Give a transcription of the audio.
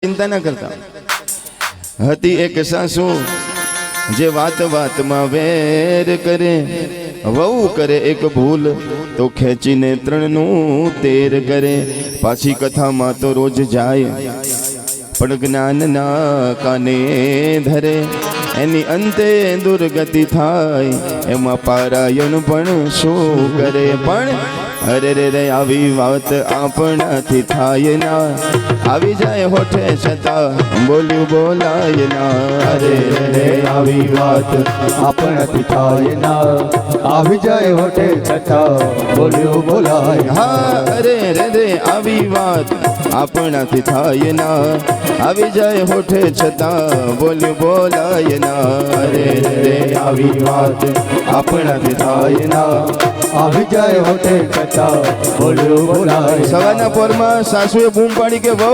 चिंता न करता। हती एक सासू जे वात वात में वेर करे, वहू करे एक भूल तो खेची ने त्रणनु तेर करे। पाछी कथा में तो रोज जाए पण ज्ञान ना काने धरे, एनी अंते दुर्गति थाय एमा पारायण पण शू करे। पण अरे रे रे आवी वात आपणाथी थाय ना, आवी जाए होठे छता बोल्યું बोलाय ना। अरे रे रे आवी वात आपणाथी थाय ना, आवी जाए होठे छता बोल्યું बोलाय। हाँ अरे रे रे आवी वात आपणाथी थाय ना, आवी जाए होठे छता बोल्યું बोलाय ना। अरे रे रे आवी वात आपणाथी थाय ना, आवी जाए होठे छता बोल्યું बोलाय। સવારના પોરમાં સાસુએ બૂમ પાડી કે વહુ